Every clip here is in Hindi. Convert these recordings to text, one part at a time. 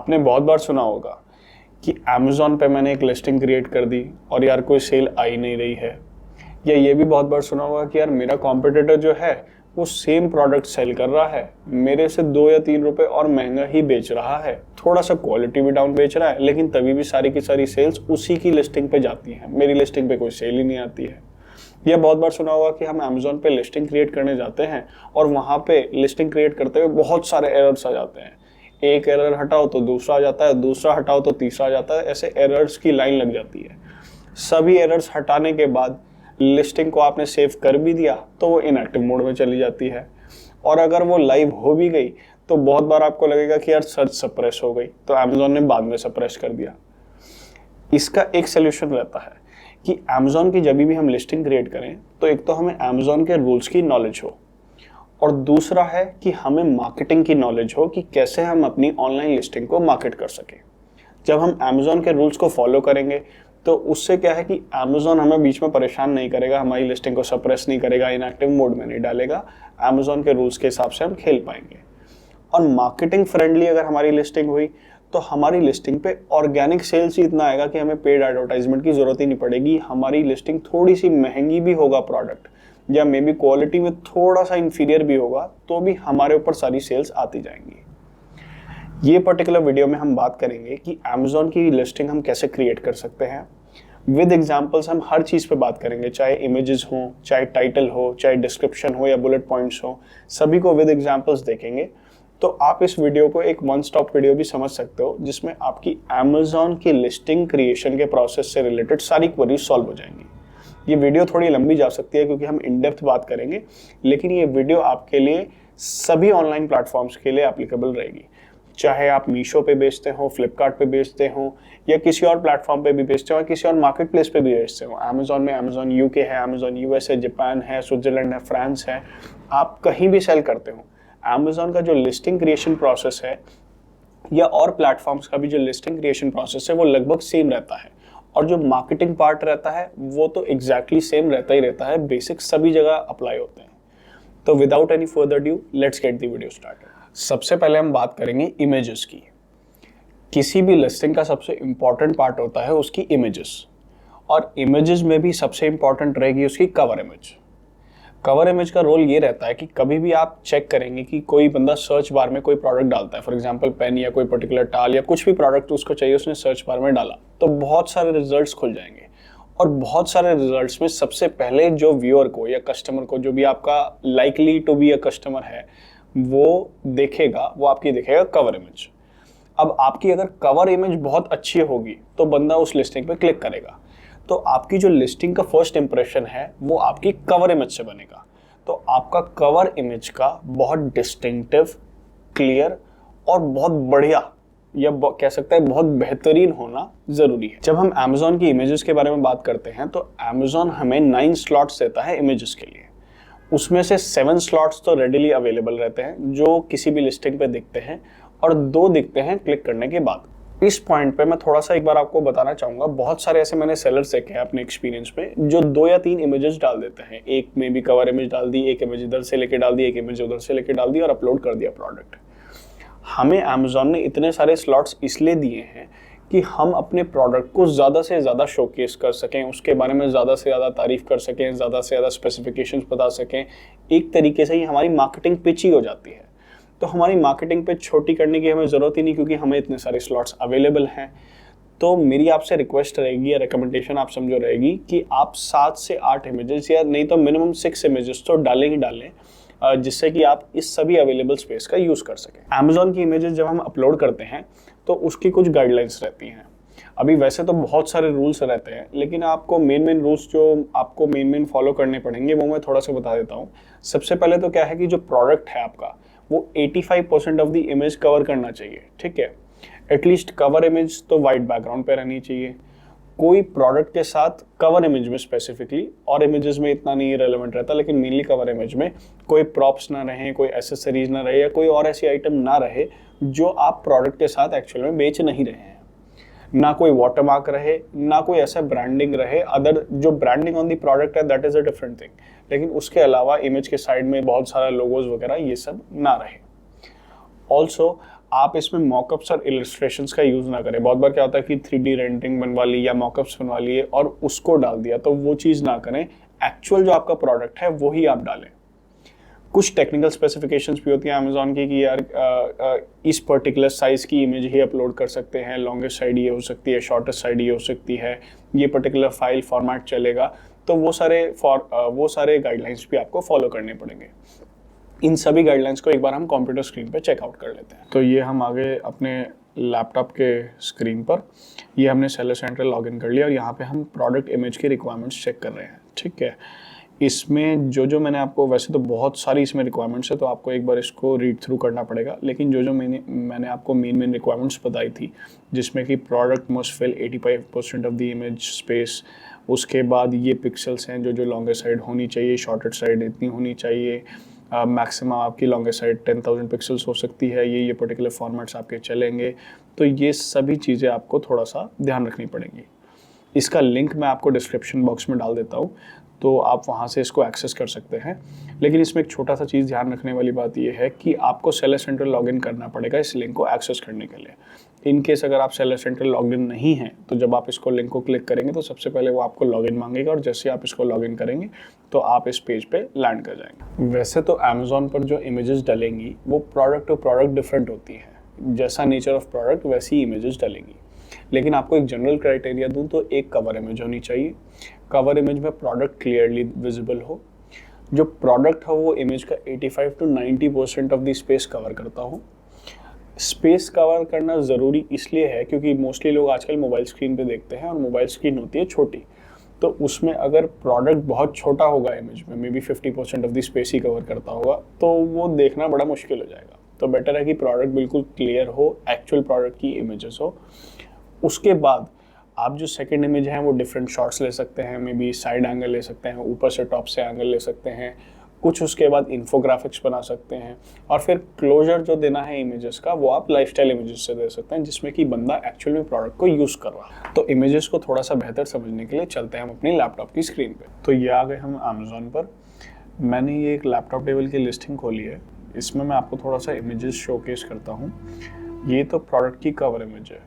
आपने बहुत बार सुना होगा कि Amazon पे मैंने एक लिस्टिंग क्रिएट कर दी और यार कोई सेल आ ही नहीं रही है, या ये भी बहुत बार सुना होगा कि यार मेरा कॉम्पिटिटर जो है वो सेम प्रोडक्ट सेल कर रहा है, मेरे से 2 या 3 रुपए और महंगा ही बेच रहा है, थोड़ा सा क्वालिटी भी डाउन बेच रहा है, लेकिन तभी भी सारी की सारी सेल्स उसी की लिस्टिंग पे जाती हैं, मेरी लिस्टिंग पे कोई सेल ही नहीं आती है। यह बहुत बार सुना होगा कि हम Amazon पे लिस्टिंग क्रिएट करने जाते हैं और वहाँ पे लिस्टिंग क्रिएट करते हुए बहुत सारे एरर्स आ जाते हैं, एक एरर हटाओ तो दूसरा आ जाता है, दूसरा हटाओ तो तीसरा आ जाता है, ऐसे एरर्स की लाइन लग जाती है। सभी एरर्स हटाने के बाद लिस्टिंग को आपने सेव कर भी दिया तो वो इनएक्टिव मोड में चली जाती है, और अगर वो लाइव हो भी गई तो बहुत बार आपको लगेगा कि यार सर्च सप्रेस हो गई, तो Amazon ने बाद में सप्रेस कर दिया। इसका एक सोल्यूशन रहता है कि Amazon की जब भी हम लिस्टिंग क्रिएट करें तो एक तो हमें Amazon के रूल्स की नॉलेज हो, और दूसरा है कि हमें मार्केटिंग की नॉलेज हो कि कैसे हम अपनी ऑनलाइन लिस्टिंग को मार्केट कर सकें। जब हम Amazon के रूल्स को फॉलो करेंगे तो उससे क्या है कि Amazon हमें बीच में परेशान नहीं करेगा, हमारी लिस्टिंग को सप्रेस नहीं करेगा, इनएक्टिव मोड में नहीं डालेगा, Amazon के रूल्स के हिसाब से हम खेल पाएंगे। और मार्केटिंग फ्रेंडली अगर हमारी लिस्टिंग हुई तो हमारी लिस्टिंग पे ऑर्गेनिक सेल्स ही इतना आएगा कि हमें पेड एडवर्टाइजमेंट की जरूरत ही नहीं पड़ेगी। हमारी लिस्टिंग थोड़ी सी महंगी भी होगा प्रोडक्ट, या मे बी क्वालिटी में थोड़ा सा इंफीरियर भी होगा, तो भी हमारे ऊपर सारी सेल्स आती जाएंगी। ये पर्टिकुलर वीडियो में हम बात करेंगे कि Amazon की लिस्टिंग हम कैसे क्रिएट कर सकते हैं। विद एग्जांपल्स हम हर चीज़ पे बात करेंगे, चाहे इमेजेस हो, चाहे टाइटल हो, चाहे डिस्क्रिप्शन हो या बुलेट पॉइंट्स हो, सभी को विद एग्जांपल्स देखेंगे। तो आप इस वीडियो को एक वन स्टॉप वीडियो भी समझ सकते हो, जिसमें आपकी Amazon की लिस्टिंग क्रिएशन के प्रोसेस से रिलेटेड सारी क्वेरीज सॉल्व हो जाएंगी। ये वीडियो थोड़ी लंबी जा सकती है क्योंकि हम इन डेप्थ बात करेंगे, लेकिन ये वीडियो आपके लिए सभी ऑनलाइन प्लेटफॉर्म्स के लिए एप्लीकेबल रहेगी। चाहे आप मीशो पे बेचते हो, फ्लिपकार्ट पे बेचते हो, या किसी और प्लेटफॉर्म पे भी बेचते हो, किसी और मार्केट प्लेस पे भी बेचते हो। Amazon में Amazon UK है, Amazon US है, जापान है, स्विट्जरलैंड है, फ्रांस है, आप कहीं भी सेल करते हो, Amazon का जो लिस्टिंग क्रिएशन प्रोसेस है या और प्लेटफॉर्म्स का भी जो लिस्टिंग क्रिएशन प्रोसेस है वो लगभग सेम रहता है, और जो मार्केटिंग पार्ट रहता है वो तो एग्जैक्टली सेम रहता ही रहता है, बेसिक सभी जगह अप्लाई होते हैं। तो without any further due let's get the video started. सबसे पहले हम बात करेंगे इमेजेस की। किसी भी लिस्टिंग का सबसे इंपॉर्टेंट पार्ट होता है उसकी इमेजेस, और इमेजेस में भी सबसे इंपॉर्टेंट रहेगी उसकी कवर इमेज। कवर इमेज का रोल ये रहता है कि कभी भी आप चेक करेंगे कि कोई बंदा सर्च बार में कोई प्रोडक्ट डालता है, फॉर एग्जांपल पेन या कोई पर्टिकुलर टाल या कुछ भी प्रोडक्ट उसको चाहिए, उसने सर्च बार में डाला तो बहुत सारे रिजल्ट्स खुल जाएंगे, और बहुत सारे रिजल्ट्स में सबसे पहले जो व्यूअर को या कस्टमर को, जो भी आपका likely to be a customer है, वो देखेगा, वो आपकी देखेगा कवर इमेज। अब आपकी अगर कवर इमेज बहुत अच्छी होगी तो बंदा उस लिस्टिंग पे क्लिक करेगा, तो आपकी जो लिस्टिंग का फर्स्ट इंप्रेशन है वो आपकी कवर इमेज से बनेगा। तो आपका कवर इमेज का बहुत डिस्टिंक्टिव, क्लियर और बहुत बढ़िया, या कह सकते हैं बहुत बेहतरीन होना जरूरी है। जब हम Amazon की इमेजेस के बारे में बात करते हैं तो Amazon हमें 9 स्लॉट्स देता है इमेजेस के लिए। उसमें से 7 स्लॉट्स तो रेडिली अवेलेबल रहते हैं जो किसी भी लिस्टिंग पे दिखते हैं, और 2 दिखते हैं क्लिक करने के बाद। इस पॉइंट पे मैं थोड़ा सा एक बार आपको बताना चाहूँगा, बहुत सारे ऐसे मैंने सेलर्स देखे हैं अपने एक्सपीरियंस में जो 2 या 3 इमेजेस डाल देते हैं। एक में भी कवर इमेज डाल दी, एक इमेज इधर से लेके डाल दी, एक इमेज उधर से लेके डाल दी और अपलोड कर दिया प्रोडक्ट। हमें Amazon ने इतने सारे स्लॉट्स इसलिए दिए हैं कि हम अपने प्रोडक्ट को ज़्यादा से ज़्यादा शोकेस कर सकें, उसके बारे में ज़्यादा से ज़्यादा तारीफ़ कर सकें, ज़्यादा से ज़्यादा स्पेसिफिकेशंस बता सकें। एक तरीके से ही हमारी मार्केटिंग पिच ही हो जाती है। तो हमारी मार्केटिंग पे छोटी करने की हमें ज़रूरत ही नहीं, क्योंकि हमें इतने सारे स्लॉट्स अवेलेबल हैं। तो मेरी आपसे रिक्वेस्ट रहेगी या रिकमेंडेशन आप समझो रहेगी कि आप 7 से 8 इमेजेस, या नहीं तो मिनिमम 6 इमेजेस तो डालें ही डालें, जिससे कि आप इस सभी अवेलेबल स्पेस का यूज़ कर सकें। Amazon की इमेजेस जब हम अपलोड करते हैं तो उसकी कुछ गाइडलाइंस रहती हैं। अभी वैसे तो बहुत सारे रूल्स रहते हैं, लेकिन आपको मेन रूल्स जो आपको मेन फॉलो करने पड़ेंगे वो मैं थोड़ा सा बता देता हूँ। सबसे पहले तो क्या है कि जो प्रोडक्ट है आपका वो 85% ऑफ द इमेज कवर करना चाहिए, ठीक है। एटलीस्ट कवर इमेज तो वाइट बैकग्राउंड पे रहनी चाहिए। कोई प्रोडक्ट के साथ कवर इमेज में स्पेसिफिकली, और इमेजेस में इतना नहीं रेलेवेंट रहता, लेकिन मेनली कवर इमेज में कोई प्रॉप्स ना रहे, कोई एसेसरीज ना रहे, या कोई और ऐसी आइटम ना रहे जो आप प्रोडक्ट के साथ एक्चुअल में बेच नहीं रहे हैं। ना कोई वाटरमार्क रहे, ना कोई ऐसा ब्रांडिंग रहे। अदर जो ब्रांडिंग ऑन दी प्रोडक्ट है that is a different thing, लेकिन उसके अलावा इमेज के साइड में बहुत सारा लोगोज वगैरह ये सब ना रहे। ऑल्सो आप इसमें मॉकअप्स और इलस्ट्रेशंस का यूज़ ना करें। बहुत बार क्या होता है कि 3D रेंडरिंग बनवा ली या मॉकअप्स बनवा लिए और उसको डाल दिया, तो वो चीज़ ना करें। एक्चुअल जो आपका प्रोडक्ट है वही आप डालें। कुछ टेक्निकल स्पेसिफिकेशंस भी होती हैं अमेज़ॉन की कि यार इस पर्टिकुलर साइज़ की इमेज ही अपलोड कर सकते हैं, लॉन्गेस्ट साइड ये हो सकती है, शॉर्टेस्ट साइड ये हो सकती है, ये पर्टिकुलर फाइल फॉर्मेट चलेगा। तो वो सारे गाइडलाइंस भी आपको फॉलो करने पड़ेंगे। इन सभी गाइडलाइंस को एक बार हम कंप्यूटर स्क्रीन पे चेकआउट कर लेते हैं। तो ये हम आगे अपने लैपटॉप के स्क्रीन पर ये हमने सेलर सेंटर लॉगिन कर लिया और यहाँ पे हम प्रोडक्ट इमेज की रिक्वायरमेंट्स चेक कर रहे हैं। ठीक है, इसमें जो मैंने आपको, वैसे तो बहुत सारी इसमें रिक्वायरमेंट्स है तो आपको एक बार इसको रीड थ्रू करना पड़ेगा, लेकिन जो मैंने आपको मेन रिक्वायरमेंट्स बताई थी, जिसमें कि product must fill 85% of the image space, उसके बाद ये पिक्सल्स हैं जो लॉन्गर साइड होनी चाहिए, शॉर्टेड साइड इतनी होनी चाहिए, मैक्सिमम आपकी लॉन्गर साइड 10,000 पिक्सल्स हो सकती है, ये पर्टिकुलर फॉर्मेट्स आपके चलेंगे। तो ये सभी चीज़ें आपको थोड़ा सा ध्यान रखनी पड़ेंगी। इसका लिंक मैं आपको डिस्क्रिप्शन बॉक्स में डाल देता हूँ, तो आप वहाँ से इसको एक्सेस कर सकते हैं। लेकिन इसमें एक छोटा सा चीज़ ध्यान रखने वाली बात ये है कि आपको सेलर सेंटर लॉगिन करना पड़ेगा इस लिंक को एक्सेस करने के लिए। इन केस अगर आप सेलर सेंटर लॉगिन नहीं हैं, तो जब आप इसको लिंक को क्लिक करेंगे तो सबसे पहले वो आपको लॉगिन मांगेगा और जैसे आप इसको लॉगिन करेंगे तो आप इस पेज पे लैंड कर जाएंगे। वैसे तो अमेज़ॉन पर जो इमेजेस डलेंगी वो प्रोडक्ट टू प्रोडक्ट डिफरेंट होती हैं, जैसा नेचर ऑफ प्रोडक्ट वैसी इमेजेस डलेंगी। लेकिन आपको एक जनरल क्राइटेरिया दूं तो एक कवर इमेज होनी चाहिए। कवर इमेज में प्रोडक्ट क्लियरली विजिबल हो, जो प्रोडक्ट हो वो इमेज का 85 to 90% of the space cover करता हो। स्पेस कवर करना ज़रूरी इसलिए है क्योंकि मोस्टली लोग आजकल मोबाइल स्क्रीन पे देखते हैं और मोबाइल स्क्रीन होती है छोटी, तो उसमें अगर प्रोडक्ट बहुत छोटा होगा इमेज में, may be 50% of the space he cover करता होगा, तो वो देखना बड़ा मुश्किल हो जाएगा। तो बेटर है कि प्रोडक्ट बिल्कुल क्लियर हो, एक्चुअल प्रोडक्ट की इमेजेस हो। उसके बाद आप जो सेकंड इमेज है वो डिफरेंट शॉट्स ले सकते हैं, मे बी साइड एंगल ले सकते हैं, ऊपर से टॉप से एंगल ले सकते हैं, कुछ उसके बाद इन्फोग्राफिक्स बना सकते हैं, और फिर क्लोजर जो देना है इमेजेस का वो आप लाइफस्टाइल इमेजेस से दे सकते हैं, जिसमें कि बंदा एक्चुअल में प्रोडक्ट को यूज़ कर रहा है। तो इमेजेस को थोड़ा सा बेहतर समझने के लिए चलते हैं हम अपनी लैपटॉप की स्क्रीन पे। तो ये आ गए हम अमेज़ॉन पर। मैंने ये एक लैपटॉप टेबल की लिस्टिंग खोली है, इसमें मैं आपको थोड़ा सा इमेजेस शोकेस करता हूँ। ये तो प्रोडक्ट की कवर इमेज है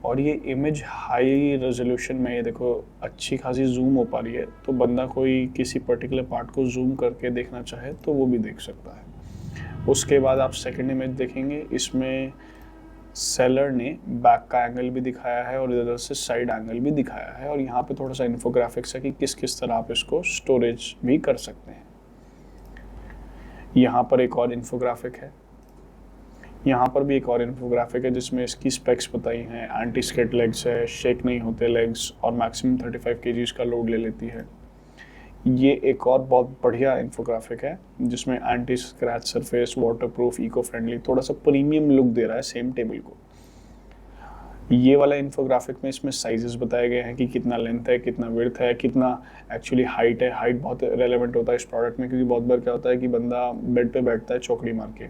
और ये इमेज हाई रेजोल्यूशन में, ये देखो अच्छी खासी जूम हो पा रही है, तो बंदा कोई किसी पर्टिकुलर पार्ट को जूम करके देखना चाहे तो वो भी देख सकता है। उसके बाद आप सेकंड इमेज देखेंगे, इसमें सेलर ने बैक का एंगल भी दिखाया है और इधर से साइड एंगल भी दिखाया है, और यहाँ पे थोड़ा सा इन्फोग्राफिक्स है कि किस किस तरह आप इसको स्टोरेज भी कर सकते हैं। यहाँ पर एक और इन्फोग्राफिक है, यहाँ पर भी एक और इन्फोग्राफिक है जिसमें इसकी स्पेक्स बताई हैं। एंटी स्किड लेग्स है, शेक नहीं होते लेग्स, और मैक्सिमम 35 kg का लोड ले लेती है। ये एक और बहुत बढ़िया इन्फोग्राफिक है जिसमें anti scratch surface, waterproof, eco friendly, थोड़ा सा प्रीमियम लुक दे रहा है सेम टेबल को। ये वाला इन्फोग्राफिक में इसमें साइजेस बताए गए हैं कि कितना लेंथ है, कितना विड्थ है, कितना एक्चुअली हाइट है। हाइट बहुत रेलेवेंट होता है इस प्रोडक्ट में, क्योंकि बहुत बार क्या होता है कि बंदा बेड पे बैठता है चौकड़ी मार के,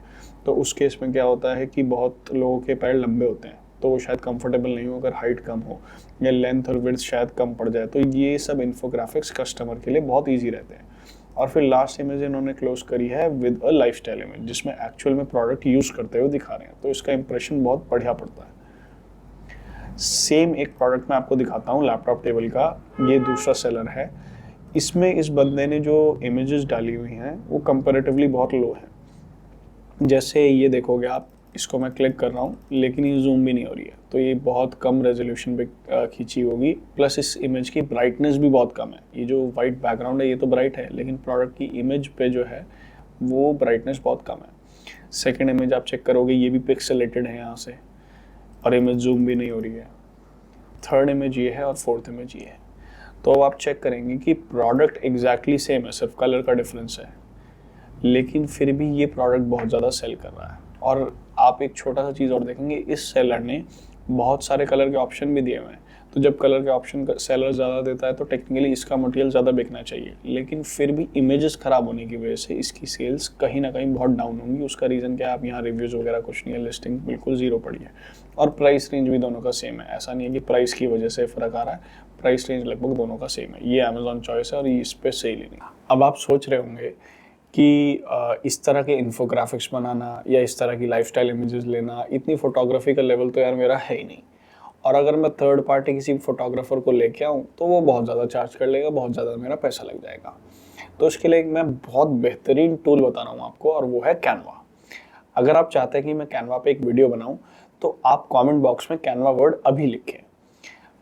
तो उस केस में क्या होता है कि बहुत लोगों के पैर लंबे होते हैं, तो वो शायद कंफर्टेबल नहीं हो अगर हाइट कम हो, या लेंथ और विड्थ शायद कम पड़ जाए। तो ये सब इन्फोग्राफिक्स कस्टमर के लिए बहुत ईजी रहते हैं। और फिर लास्ट इमेज इन्होंने क्लोज करी है विद अ लाइफस्टाइल इमेज, जिसमें एक्चुअल में प्रोडक्ट यूज़ करते हुए दिखा रहे हैं, तो इसका इंप्रेशन बहुत बढ़िया पड़ता है। सेम एक प्रोडक्ट मैं आपको दिखाता हूँ लैपटॉप टेबल का, ये दूसरा सेलर है। इसमें इस बंदे ने जो इमेजेस डाली हुई हैं वो कंपैरेटिवली बहुत लो है। जैसे ये देखोगे आप, इसको मैं क्लिक कर रहा हूँ लेकिन ये जूम भी नहीं हो रही है, तो ये बहुत कम रेजोल्यूशन पे खींची होगी। प्लस इस इमेज की ब्राइटनेस भी बहुत कम है। ये जो वाइट बैकग्राउंड है ये तो ब्राइट है, लेकिन प्रोडक्ट की इमेज पे जो है वो ब्राइटनेस बहुत कम है। सेकेंड इमेज आप चेक करोगे, ये भी पिक्सेलेटेड है यहाँ से, और इमेज जूम भी नहीं हो रही है। थर्ड इमेज ये है और फोर्थ इमेज ये है। तो अब आप चेक करेंगे कि प्रोडक्ट एग्जैक्टली सेम है, सिर्फ कलर का डिफरेंस है, लेकिन फिर भी ये प्रोडक्ट बहुत ज़्यादा सेल कर रहा है। और आप एक छोटा सा चीज़ और देखेंगे, इस सेलर ने बहुत सारे कलर के ऑप्शन भी दिए हुए हैं। तो जब कलर के ऑप्शन सेलर ज़्यादा देता है तो टेक्निकली इसका मटेरियल ज़्यादा बिकना चाहिए, लेकिन फिर भी इमेजेस ख़राब होने की वजह से इसकी सेल्स कहीं ना कहीं बहुत डाउन होंगी। उसका रीज़न क्या है, आप यहाँ रिव्यूज़ वगैरह कुछ नहीं है, लिस्टिंग बिल्कुल ज़ीरो पड़ी है, और प्राइस रेंज भी दोनों का सेम है। ऐसा नहीं है कि प्राइस की वजह से फ़र्क आ रहा है, प्राइस रेंज लगभग दोनों का सेम है। ये अमेज़ॉन चॉइस है और ये इस पर सेल ही नहीं। अब आप सोच रहे होंगे कि इस तरह के इन्फोग्राफिक्स बनाना या इस तरह की लाइफस्टाइल इमेजेस लेना, इतनी फोटोग्राफी का लेवल तो यार मेरा है ही नहीं। और अगर मैं थर्ड पार्टी किसी फोटोग्राफर को लेके आऊँ तो वो बहुत ज़्यादा चार्ज कर लेगा, बहुत ज़्यादा मेरा पैसा लग जाएगा। तो इसके लिए मैं बहुत बेहतरीन टूल बता रहा हूँ आपको, और वो है कैनवा। अगर आप चाहते हैं कि मैं कैनवा पे एक वीडियो बनाऊँ तो आप कमेंट बॉक्स में कैनवा वर्ड अभी लिखें।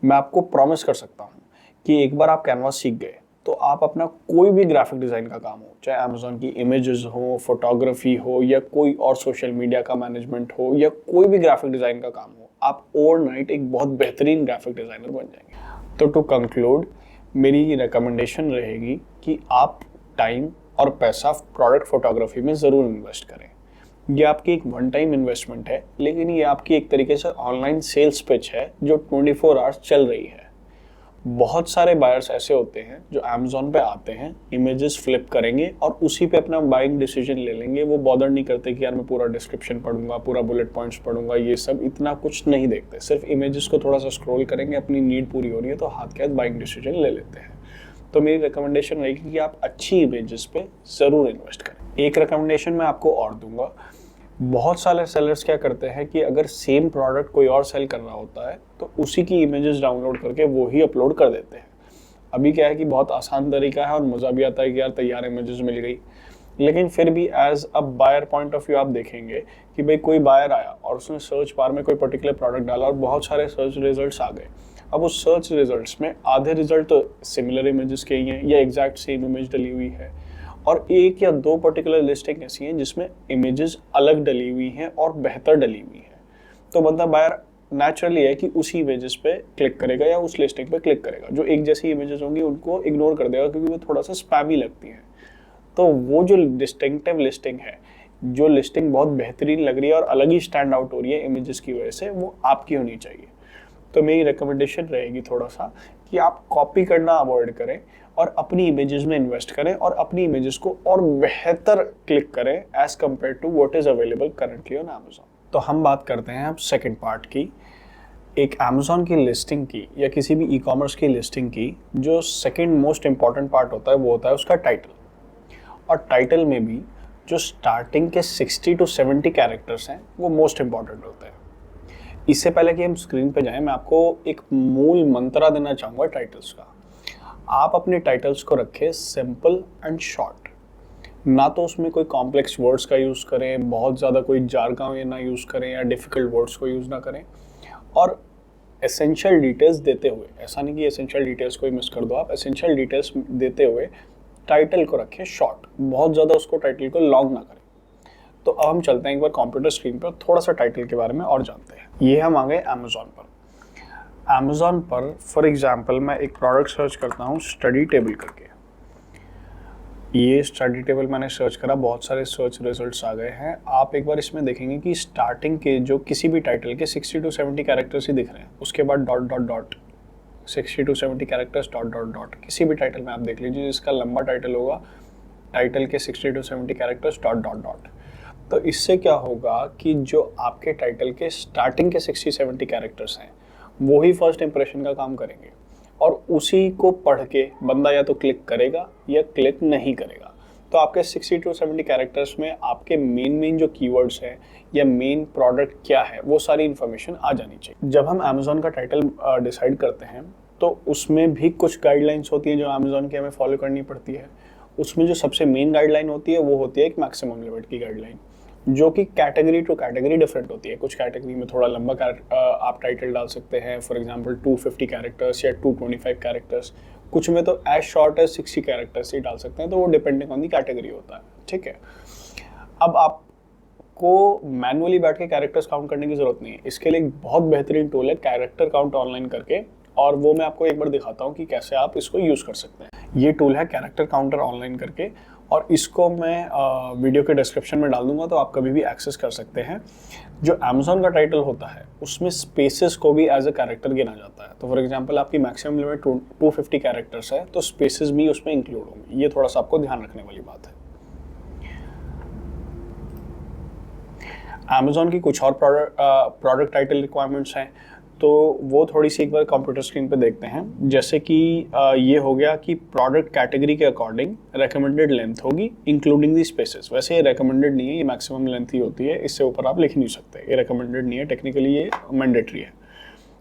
मैं आपको प्रॉमिस कर सकता हूँ कि एक बार आप कैनवा सीख गए तो आप अपना कोई भी ग्राफिक डिज़ाइन का काम हो, चाहे अमेज़ॉन की इमेजेस हो, फोटोग्राफी हो, या कोई और सोशल मीडिया का मैनेजमेंट हो, या कोई भी ग्राफिक डिज़ाइन का काम हो, आप ओवरनाइट एक बहुत बेहतरीन ग्राफिक डिज़ाइनर बन जाएंगे। तो टू कंक्लूड, मेरी रिकमेंडेशन रहेगी कि आप टाइम और पैसा प्रोडक्ट फोटोग्राफी में ज़रूर इन्वेस्ट करें। ये आपकी एक वन टाइम इन्वेस्टमेंट है, लेकिन ये आपकी एक तरीके से ऑनलाइन सेल्स पिच है जो 24 आवर्स चल रही है। बहुत सारे बायर्स ऐसे होते हैं जो अमेज़ॉन पे आते हैं, इमेजेस फ्लिप करेंगे और उसी पे अपना बाइंग डिसीजन ले लेंगे। वो बॉदर नहीं करते कि यार मैं पूरा डिस्क्रिप्शन पढ़ूंगा, पूरा बुलेट पॉइंट्स पढ़ूंगा, ये सब इतना कुछ नहीं देखते। सिर्फ इमेजेस को थोड़ा सा स्क्रॉल करेंगे, अपनी नीड पूरी हो रही है तो हाथ के हाथ बाइंग डिसीजन ले लेते हैं। तो मेरी रिकमेंडेशन रहेगी कि आप अच्छी इमेजेस पे ज़रूर इन्वेस्ट करें। एक रिकमेंडेशन मैं आपको और दूंगा, बहुत सारे सेलर्स क्या करते हैं कि अगर सेम प्रोडक्ट कोई और सेल कर रहा होता है तो उसी की इमेजेस डाउनलोड करके वो ही अपलोड कर देते हैं। अभी क्या है कि बहुत आसान तरीका है और मज़ा भी आता है कि यार तैयार इमेजेस मिल गई, लेकिन फिर भी as a buyer point of view आप देखेंगे कि भाई कोई बायर आया और उसने सर्च बार में कोई पर्टिकुलर प्रोडक्ट डाला और बहुत सारे सर्च रिजल्ट्स आ गए। अब उस सर्च रिजल्ट्स में आधे रिजल्ट तो सिमिलर इमेजेस के ही हैं या एग्जैक्ट सेम इमेज डली हुई है, और एक या दो पर्टिकुलर लिस्टिंग ऐसी हैं जिसमें इमेजेस अलग डली हुई हैं और बेहतर डली हुई हैं। तो बंदा बायर नेचुरली है कि उसी इमेजेस पे क्लिक करेगा या उस लिस्टिंग पे क्लिक करेगा। जो एक जैसी इमेजेस होंगी उनको इग्नोर कर देगा क्योंकि वो थोड़ा सा स्पैमी लगती हैं। तो वो जो डिस्टिंक्टिव लिस्टिंग है, जो लिस्टिंग बहुत बेहतरीन लग रही है और अलग ही स्टैंड आउट हो रही है इमेजेस की वजह से, वो आपकी होनी चाहिए। तो मेरी रिकमेंडेशन रहेगी थोड़ा सा कि आप कॉपी करना अवॉइड करें और अपनी इमेजेस में इन्वेस्ट करें और अपनी इमेजेस को और बेहतर क्लिक करें as compare to what is available currently on Amazon. तो हम बात करते हैं अब सेकंड पार्ट की, एक अमेज़ॉन की लिस्टिंग की या किसी भी ई कॉमर्स की लिस्टिंग की। जो सेकंड मोस्ट इंपॉर्टेंट पार्ट होता है वो होता है उसका टाइटल। और टाइटल में भी जो स्टार्टिंग के 60 to 70 कैरेक्टर्स हैं वो मोस्ट इंपॉर्टेंट होते हैं। इससे पहले कि हम स्क्रीन पे जाएं, मैं आपको एक मूल मंत्रा देना चाहूँगा टाइटल्स का। आप अपने टाइटल्स को रखें सिंपल एंड शॉर्ट, ना तो उसमें कोई कॉम्प्लेक्स वर्ड्स का यूज़ करें, बहुत ज़्यादा कोई जारगाम ना यूज़ करें या डिफ़िकल्ट वर्ड्स को यूज़ ना करें। और एसेंशियल डिटेल्स देते हुए, ऐसा नहीं कि एसेंशियल डिटेल्स को ही मिस कर दो, आप एसेंशियल डिटेल्स देते हुए टाइटल को रखें शॉर्ट, बहुत ज़्यादा उसको टाइटल को लॉन्ग ना करें। तो अब हम चलते हैं एक बार कंप्यूटर स्क्रीन पर, थोड़ा सा टाइटल के बारे में और जानते हैं। ये हम आ गए अमेज़ॉन पर। अमेज़ॉन पर फॉर एग्जांपल मैं एक प्रोडक्ट सर्च करता हूँ स्टडी टेबल करके। ये स्टडी टेबल मैंने सर्च करा, बहुत सारे सर्च रिजल्ट्स आ गए हैं। आप एक बार इसमें देखेंगे कि स्टार्टिंग के जो किसी भी टाइटल के 60 to 70 कैरेक्टर्स ही दिख रहे हैं, उसके बाद dot dot dot 60 to 70 characters dot dot dot. किसी भी टाइटल में आप देख लीजिए जिसका लंबा टाइटल होगा, टाइटल के 60 to 70 characters dot dot dot. तो इससे क्या होगा कि जो आपके टाइटल के स्टार्टिंग के 60-70 कैरेक्टर्स हैं वो ही फर्स्ट इंप्रेशन का काम करेंगे, और उसी को पढ़ के बंदा या तो क्लिक करेगा या क्लिक नहीं करेगा। तो आपके 60 to 70 कैरेक्टर्स में आपके मेन जो कीवर्ड्स हैं या मेन प्रोडक्ट क्या है वो सारी इन्फॉर्मेशन आ जानी चाहिए। जब हम अमेज़ॉन का टाइटल डिसाइड करते हैं तो उसमें भी कुछ गाइडलाइंस होती हैं जो अमेज़ॉन की हमें फॉलो करनी पड़ती है। उसमें जो सबसे मेन गाइडलाइन होती है वो होती है एक मैक्सिमम लिमिट की गाइडलाइन, जो कि कैटेगरी टू कैटेगरी डिफरेंट होती है। कुछ कैटेगरी में थोड़ा लंबा आप टाइटल डाल सकते हैं, फॉर एग्जांपल 250 कैरेक्टर्स या 225 कैरेक्टर्स। कुछ में तो एज शॉर्ट एज 60 कैरेक्टर्स ही डाल सकते हैं, तो वो डिपेंडिंग ऑन दी कैटेगरी होता है। ठीक है, अब आपको मैनुअली बैठ के कैरेक्टर्स काउंट करने की जरूरत नहीं है। इसके लिए एक बहुत बेहतरीन टूल है कैरेक्टर काउंट ऑनलाइन करके, और वो मैं आपको एक बार दिखाता हूँ कि कैसे आप इसको यूज़ कर सकते हैं। ये टूल है कैरेक्टर काउंटर ऑनलाइन करके, और इसको मैं वीडियो के डिस्क्रिप्शन में डाल दूंगा तो आप कभी भी एक्सेस कर सकते हैं। जो अमेज़ॉन का टाइटल होता है उसमें स्पेसेस को भी एज अ कैरेक्टर गिना जाता है। तो फॉर एग्जांपल आपकी मैक्सिमम लिमिट 250 कैरेक्टर्स है, तो स्पेसेस भी उसमें इंक्लूड होंगे। ये थोड़ा सा आपको ध्यान रखने वाली बात है। अमेज़ॉन की कुछ और प्रोडक्ट टाइटल रिक्वायरमेंट्स हैं। तो वो थोड़ी सी एक बार कंप्यूटर स्क्रीन पे देखते हैं। जैसे कि ये हो गया कि प्रोडक्ट कैटेगरी के अकॉर्डिंग रेकमेंडेड लेंथ होगी इंक्लूडिंग दी स्पेसेस। वैसे ये रेकमेंडेड नहीं है, ये मैक्सिमम लेंथ ही होती है, इससे ऊपर आप लिख नहीं सकते, ये रेकमेंडेड नहीं है, टेक्निकली ये मैंडेटरी है।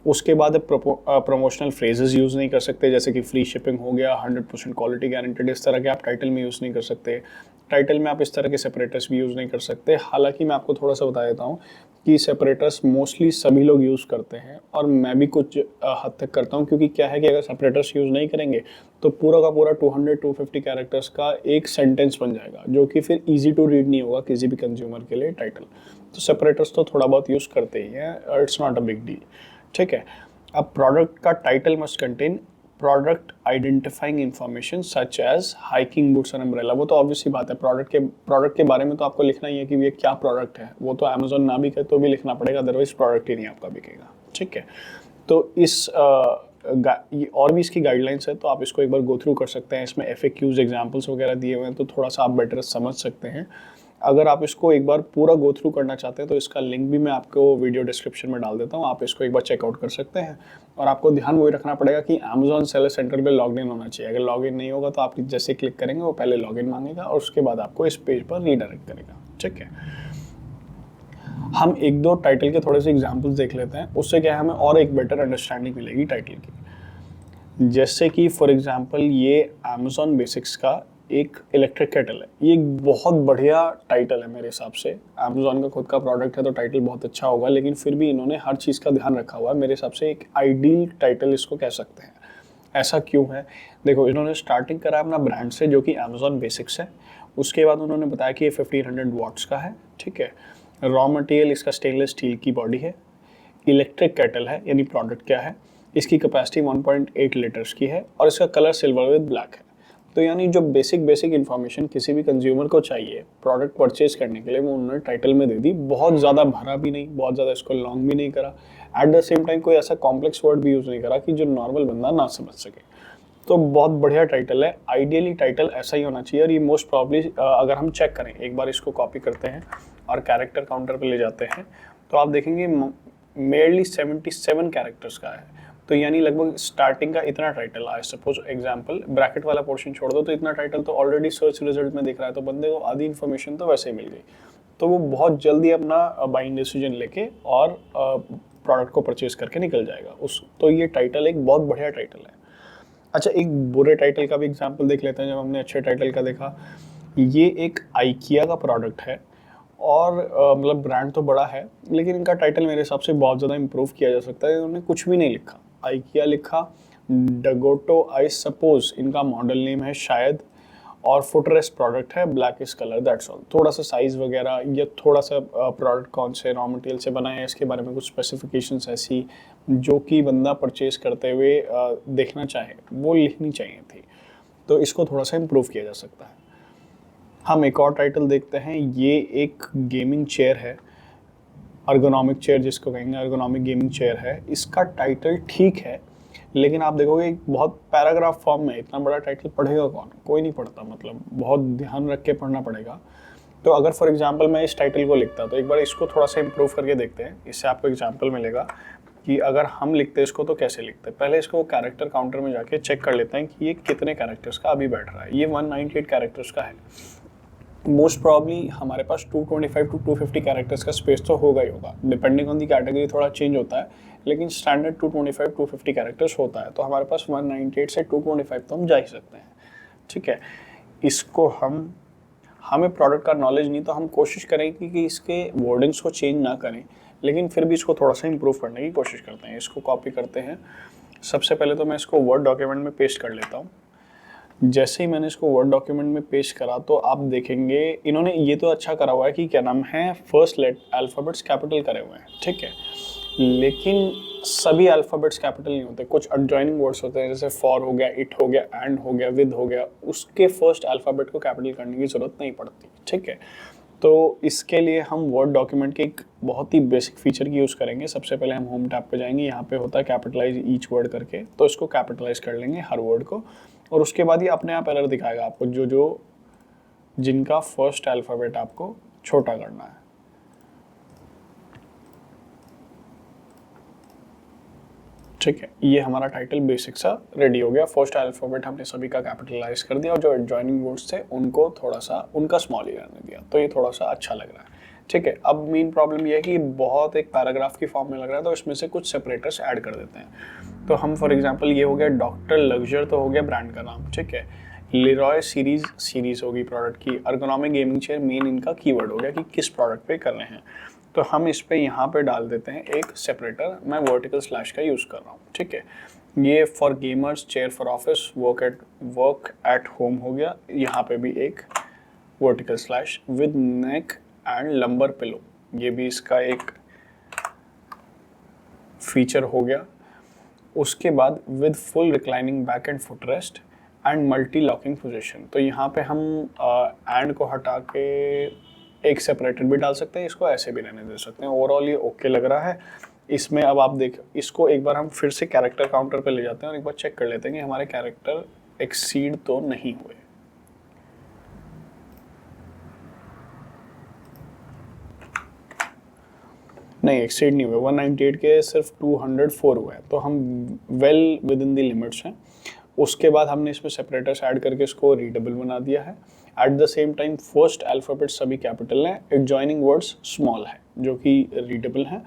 उसके बाद प्रमोशनल फ्रेजेस यूज़ नहीं कर सकते, जैसे कि फ्री शिपिंग हो गया, 100% क्वालिटी गारंटेड, इस तरह के आप टाइटल में यूज़ नहीं कर सकते। टाइटल में आप इस तरह के सेपरेटर्स भी यूज़ नहीं कर सकते। हालांकि मैं आपको थोड़ा सा बता देता हूँ कि सेपरेटर्स मोस्टली सभी लोग यूज़ करते हैं और मैं भी कुछ हद तक करता हूँ, क्योंकि क्या है कि अगर सेपरेटर्स यूज़ नहीं करेंगे तो पूरा का पूरा 200-250 कैरेक्टर्स का एक सेंटेंस बन जाएगा, जो कि फिर ईजी टू रीड नहीं होगा किसी भी कंज्यूमर के लिए टाइटल। तो सेपरेटर्स तो थोड़ा बहुत यूज़ करते ही हैं, it's not a big deal, ठीक है। अब प्रोडक्ट का title must contain product identifying information such as hiking boots and umbrella. वो तो ऑब्वियस सी बात है, प्रोडक्ट के बारे में तो आपको लिखना ही है कि ये क्या प्रोडक्ट है। वो तो अमेजोन ना बिके तो भी लिखना पड़ेगा, अदरवाइज प्रोडक्ट ही नहीं आपका बिकेगा, ठीक है। तो और भी इसकी गाइडलाइंस है, तो आप इसको एक बार गो थ्रू कर सकते हैं। इसमें FAQs एग्जाम्पल्स वगैरह दिए हुए हैं, तो थोड़ा सा आप बेटर समझ सकते हैं। अगर आप इसको एक बार पूरा गो थ्रू करना चाहते हैं तो इसका लिंक भी मैं आपको वीडियो डिस्क्रिप्शन में डाल देता हूँ, आप इसको एक बार चेकआउट कर सकते हैं। और आपको ध्यान वही रखना पड़ेगा कि अमेजोन सेलर सेंटर पे लॉग इन होना चाहिए। अगर लॉग इन नहीं होगा तो आप जैसे क्लिक करेंगे वो पहले लॉग इन मांगेगा और उसके बाद आपको इस पेज पर रीडायरेक्ट करेगा, ठीक है। हम एक दो टाइटल के थोड़े से एग्जाम्पल्स देख लेते हैं, उससे क्या है हमें और एक बेटर अंडरस्टैंडिंग मिलेगी टाइटल की। जैसे कि फॉर एग्जांपल ये अमेजोन बेसिक्स का एक इलेक्ट्रिक केटल है। ये एक बहुत बढ़िया टाइटल है मेरे हिसाब से। अमेजोन का खुद का प्रोडक्ट है तो टाइटल बहुत अच्छा होगा, लेकिन फिर भी इन्होंने हर चीज़ का ध्यान रखा हुआ है। मेरे हिसाब से एक आइडियल टाइटल इसको कह सकते हैं। ऐसा क्यों है? देखो, इन्होंने स्टार्टिंग करा अपना ब्रांड से जो कि अमेजोन बेसिक्स है। उसके बाद उन्होंने बताया कि ये 1500 वॉट्स का है, ठीक है। रॉ मटेरियल इसका स्टेनलेस स्टील की बॉडी है। इलेक्ट्रिक केटल है, यानी प्रोडक्ट क्या है, इसकी कैपेसिटी 1.8 लीटर्स की है और इसका कलर सिल्वर विद ब्लैक है। तो यानी जो बेसिक इन्फॉर्मेशन किसी भी कंज्यूमर को चाहिए प्रोडक्ट परचेज करने के लिए, वो उन्होंने टाइटल में दे दी। बहुत ज़्यादा भरा भी नहीं, बहुत ज़्यादा इसको लॉन्ग भी नहीं करा, एट द सेम टाइम कोई ऐसा कॉम्प्लेक्स वर्ड भी यूज़ नहीं करा कि जो नॉर्मल बंदा ना समझ सके। तो बहुत बढ़िया टाइटल है। आइडियली टाइटल ऐसा ही होना चाहिए। और ये मोस्ट प्रॉब्ली अगर हम चेक करें, एक बार इसको कॉपी करते हैं और कैरेक्टर काउंटर पे ले जाते हैं, तो आप देखेंगे मेयरली 77 कैरेक्टर्स का है। तो यानी लगभग स्टार्टिंग का इतना टाइटल है। सपोज एग्जांपल, ब्रैकेट वाला पोर्शन छोड़ दो तो इतना टाइटल तो ऑलरेडी सर्च रिजल्ट में दिख रहा है, तो बंदे को आधी इन्फॉर्मेशन तो वैसे ही मिल गई। तो वो बहुत जल्दी अपना बाइंग डिसीजन लेके और प्रोडक्ट को परचेज करके निकल जाएगा तो ये टाइटल एक बहुत बढ़िया टाइटल है। अच्छा, एक बुरे टाइटल का भी एग्जांपल देख लेते हैं। जब हमने अच्छे टाइटल का देखा, ये एक आइकिया का प्रोडक्ट है और मतलब ब्रांड तो बड़ा है, लेकिन इनका टाइटल मेरे हिसाब से बहुत ज़्यादा इम्प्रूव किया जा सकता है। इन्होंने कुछ भी नहीं लिखा, आइकिया लिखा, डगोटो आई सपोज इनका मॉडल नेम है शायद, और फुटरेस्ट प्रोडक्ट है, ब्लैक इस कलर, दैट्स ऑल। थोड़ा सा साइज़ वगैरह या थोड़ा सा प्रोडक्ट कौन से रॉ मटेरियल से बना है इसके बारे में कुछ स्पेसिफिकेशंस ऐसी जो कि बंदा परचेज करते हुए देखना चाहे, वो लिखनी चाहिए थी। तो इसको थोड़ा सा इम्प्रूव किया जा सकता है। हम एक और टाइटल देखते हैं। ये एक गेमिंग चेयर है, अर्गोनॉमिक चेयर जिसको कहेंगे, अर्गोनॉमिक गेमिंग चेयर है। इसका टाइटल ठीक है, लेकिन आप देखोगे एक बहुत पैराग्राफ फॉर्म में, इतना बड़ा टाइटल पढ़ेगा कौन? कोई नहीं पढ़ता, मतलब बहुत ध्यान रख के पढ़ना पड़ेगा। तो अगर फॉर एग्जांपल मैं इस टाइटल को लिखता तो एक बार इसको थोड़ा सा इम्प्रूव करके देखते हैं, इससे आपको एग्जांपल मिलेगा कि अगर हम लिखते इसको तो कैसे लिखते हैं। पहले इसको कैरेक्टर काउंटर में जाके चेक कर लेते हैं कि ये कितने कैरेक्टर्स का अभी बैठ रहा है। ये 198 कैरेक्टर्स का है। मोस्ट प्रॉब्ली हमारे पास 225 to 250 कैरेक्टर्स का स्पेस तो होगा ही होगा, डिपेंडिंग ऑन दी कैटेगरी थोड़ा चेंज होता है, लेकिन स्टैंडर्ड 225-250 कैरेक्टर्स होता है। तो हमारे पास 198 से 225 तो हम जा ही सकते हैं, ठीक है। इसको हमें प्रोडक्ट का नॉलेज नहीं, तो हम कोशिश करेंगे कि इसके वर्डिंग्स को चेंज ना करें, लेकिन फिर भी इसको थोड़ा सा इंप्रूव करने की कोशिश करते हैं। इसको कॉपी करते हैं। सबसे पहले तो मैं इसको वर्ड डॉक्यूमेंट में पेस्ट कर लेता हूँ। जैसे ही मैंने इसको वर्ड डॉक्यूमेंट में पेस्ट करा तो आप देखेंगे इन्होंने ये तो अच्छा करा हुआ है कि क्या नाम है, फर्स्ट अल्फ़ाबेट्स कैपिटल करे हुए हैं, ठीक है। लेकिन सभी अल्फ़ाबेट्स कैपिटल नहीं होते, कुछ एडजॉइनिंग वर्ड्स होते हैं, जैसे फॉर हो गया, इट हो गया, एंड हो गया, विद हो गया, उसके फर्स्ट अल्फ़ाबेट को कैपिटल करने की ज़रूरत नहीं पड़ती, ठीक है। तो इसके लिए हम वर्ड डॉक्यूमेंट के एक बहुत ही बेसिक फीचर की यूज़ करेंगे। सबसे पहले हम होम टैब पे जाएंगे, यहाँ पे होता है कैपिटलाइज ईच वर्ड करके, तो इसको कैपिटलाइज कर लेंगे हर वर्ड को, और उसके बाद ये अपने आप एरर दिखाएगा आपको जिनका फर्स्ट अल्फ़ाबेट आपको छोटा करना है। ठीक है, ये हमारा टाइटल बेसिक सा रेडी हो गया। फर्स्ट अल्फाबेट हमने सभी का कैपिटलाइज कर दिया और जो एडजॉइनिंग वर्ड्स थे उनको थोड़ा सा उनका स्मॉल ही रहने दिया, तो ये थोड़ा सा अच्छा लग रहा है। ठीक है, अब मेन प्रॉब्लम ये है कि बहुत एक पैराग्राफ की फॉर्म में लग रहा है, तो इसमें से कुछ सेपरेटर्स ऐड कर देते हैं। तो हम फॉर एग्जांपल ये हो गया डॉक्टर लग्जर, तो हो गया ब्रांड का नाम। ठीक है, लेरॉय सीरीज होगी प्रोडक्ट की। अर्गोनॉमिक गेमिंग चेयर मेन इनका कीवर्ड हो गया कि किस प्रोडक्ट पे कर रहे हैं, तो हम इस पे यहाँ पे डाल देते हैं एक सेपरेटर। मैं वर्टिकल स्लैश का यूज़ कर रहा हूँ। ठीक है, ये for gamers, chair for office, work at home हो गया। यहाँ पे भी एक vertical slash with neck and lumbar pillow, ये भी इसका एक फीचर हो गया। उसके बाद with full reclining back and foot rest and multi locking position, तो यहाँ पे हम एंड को हटा के एक सेपरेटर भी डाल सकते हैं, इसको ऐसे भी रहने दे सकते हैं। ओवरऑल ये ओके लग रहा है। इसमें अब आप देख, इसको एक बार हम फिर से कैरेक्टर काउंटर पे ले जाते हैं और एक बार चेक कर लेते हैं कि हमारे कैरेक्टर एक्सीड तो नहीं हुए। नहीं, एक्सीड नहीं हुए, 198 के सिर्फ 204 हुए हैं, तो हम well with in the limits हैं। उसके बाद हमने इसमें सेपरेटर्स ऐड करके इसको रीडेबल बना दिया है। At the same time first alphabet सभी कैपिटल हैं, एडजॉइनिंग वर्ड्स स्मॉल है जो कि रीडेबल हैं।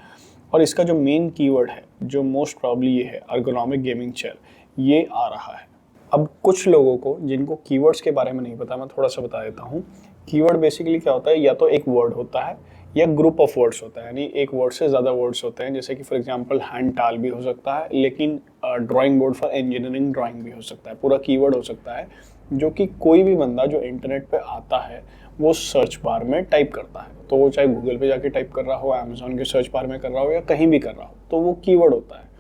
और इसका जो मेन कीवर्ड है, जो मोस्ट प्रॉब्ली ये है अर्गोनॉमिक गेमिंग चेयर, ये आ रहा है। अब कुछ लोगों को जिनको कीवर्ड्स के बारे में नहीं पता, मैं थोड़ा सा बता देता हूँ। कीवर्ड बेसिकली क्या होता है, या तो एक वर्ड होता है या ग्रुप ऑफ वर्ड्स होता है, यानी एक वर्ड से ज़्यादा वर्ड्स होते हैं। जैसे कि फॉर एग्जांपल हैंड टाल भी हो सकता है, लेकिन drawing board for engineering drawing भी हो सकता है। पूरा कीवर्ड हो सकता है जो कि कोई भी बंदा जो इंटरनेट पे आता है वो सर्च बार में टाइप करता है, तो वो चाहे गूगल पे जाके टाइप कर रहा हो, अमेजोन के सर्च बार में कर रहा हो या कहीं भी कर रहा हो, तो वो कीवर्ड होता है।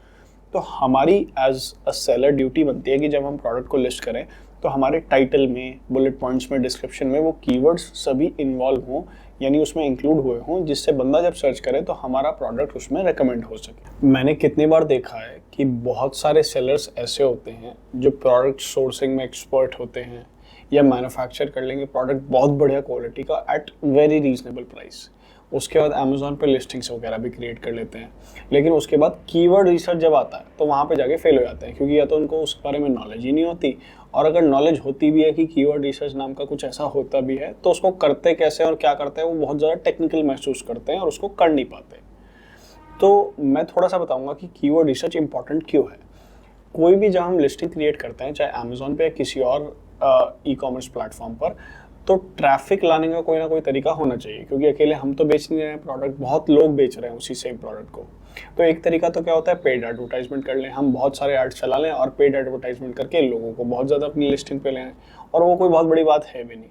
तो हमारी एज अ सेलर ड्यूटी बनती है कि जब हम प्रोडक्ट को लिस्ट करें तो हमारे टाइटल में, बुलेट पॉइंट्स में, डिस्क्रिप्शन में वो कीवर्ड्स सभी इन्वॉल्व हों, यानी उसमें इंक्लूड हुए हों, जिससे बंदा जब सर्च करे तो हमारा प्रोडक्ट उसमें रेकमेंड हो सके। मैंने कितनी बार देखा है कि बहुत सारे सेलर्स ऐसे होते हैं जो प्रोडक्ट सोर्सिंग में एक्सपर्ट होते हैं या मैन्युफैक्चर कर लेंगे प्रोडक्ट बहुत बढ़िया क्वालिटी का एट वेरी रीजनेबल प्राइस। उसके बाद अमेजोन पे लिस्टिंग्स वगैरह भी क्रिएट कर लेते हैं, लेकिन उसके बाद कीवर्ड रिसर्च जब आता है तो वहाँ पे जाके फेल हो जाते हैं, क्योंकि या तो उनको उस बारे में नॉलेज ही नहीं होती, और अगर नॉलेज होती भी है कि कीवर्ड रिसर्च नाम का कुछ ऐसा होता भी है तो उसको करते कैसे और क्या करते हैं वो बहुत ज़्यादा टेक्निकल महसूस करते हैं और उसको कर नहीं पाते। तो मैं थोड़ा सा बताऊँगा कि कीवर्ड रिसर्च इंपॉर्टेंट क्यों है। कोई भी जब हम लिस्टिंग क्रिएट करते हैं, चाहे अमेजोन पे या किसी और ई कॉमर्स प्लेटफॉर्म पर, तो ट्रैफिक लाने का कोई ना कोई तरीका होना चाहिए, क्योंकि अकेले हम तो बेच नहीं रहे हैं प्रोडक्ट, बहुत लोग बेच रहे हैं उसी सेम प्रोडक्ट को। तो एक तरीका तो क्या होता है, पेड एडवर्टाइजमेंट कर लें, हम बहुत सारे एड्स चला लें और पेड एडवर्टाइजमेंट करके लोगों को बहुत ज़्यादा अपनी लिस्टिंग पे लें, और वो कोई बहुत बड़ी बात है भी नहीं।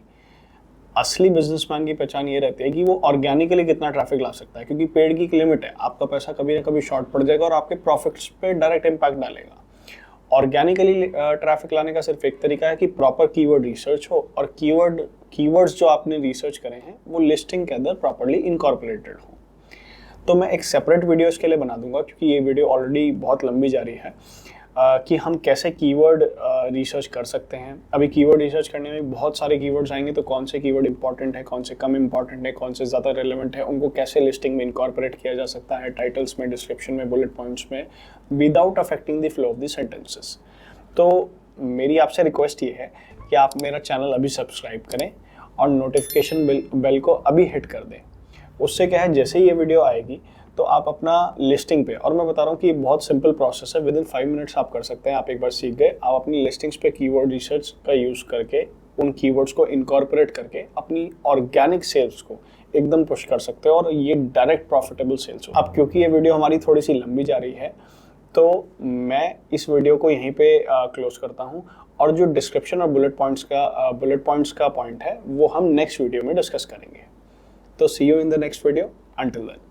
असली बिजनेसमैन की पहचान ये रहती है कि वो ऑर्गेनिकली कितना ट्रैफिक ला सकता है, क्योंकि पेड की एक लिमिट है, आपका पैसा कभी ना कभी शॉर्ट पड़ जाएगा और आपके प्रॉफिट्स पे डायरेक्ट इम्पैक्ट डालेगा। ऑर्गेनिकली ट्रैफिक लाने का सिर्फ एक तरीका है कि प्रॉपर कीवर्ड रिसर्च हो और कीवर्ड्स जो आपने रिसर्च करे हैं वो लिस्टिंग के अंदर प्रॉपर्ली इनकॉर्पोरेटेड हो। तो मैं एक सेपरेट वीडियो इसके लिए बना दूंगा, क्योंकि ये वीडियो ऑलरेडी बहुत लंबी जा रही है, कि हम कैसे कीवर्ड रिसर्च कर सकते हैं। अभी कीवर्ड रिसर्च करने में बहुत सारे कीवर्ड्स आएंगे, तो कौन से कीवर्ड इंपॉर्टेंट है, कौन से कम इंपॉर्टेंट है, कौन से ज़्यादा रेलेवेंट है, उनको कैसे लिस्टिंग में इनकॉर्पोरेट किया जा सकता है, टाइटल्स में, डिस्क्रिप्शन में, बुलेट पॉइंट्स में, without affecting the flow of the sentences. तो मेरी आपसे रिक्वेस्ट ये है कि आप मेरा चैनल अभी सब्सक्राइब करें और नोटिफिकेशन बेल को अभी हिट कर दें। उससे क्या है, जैसे ही ये वीडियो आएगी तो आप अपना लिस्टिंग पे, और मैं बता रहा हूँ कि बहुत सिंपल प्रोसेस है, विद इन 5 मिनट्स आप कर सकते हैं। आप एक बार सीख गए, आप अपनी लिस्टिंग्स पे कीवर्ड रिसर्च का यूज़ करके उन कीवर्ड्स को इनकॉर्पोरेट करके अपनी ऑर्गेनिक सेल्स को एकदम पुश कर सकते हो, और ये डायरेक्ट प्रॉफिटेबल सेल्स हो। अब क्योंकि ये वीडियो हमारी थोड़ी सी लंबी जा रही है, तो मैं इस वीडियो को यहीं पे क्लोज करता हूँ, और जो डिस्क्रिप्शन और बुलेट पॉइंट्स का पॉइंट है वो हम नेक्स्ट वीडियो में डिस्कस करेंगे। तो see you in the next video, until then.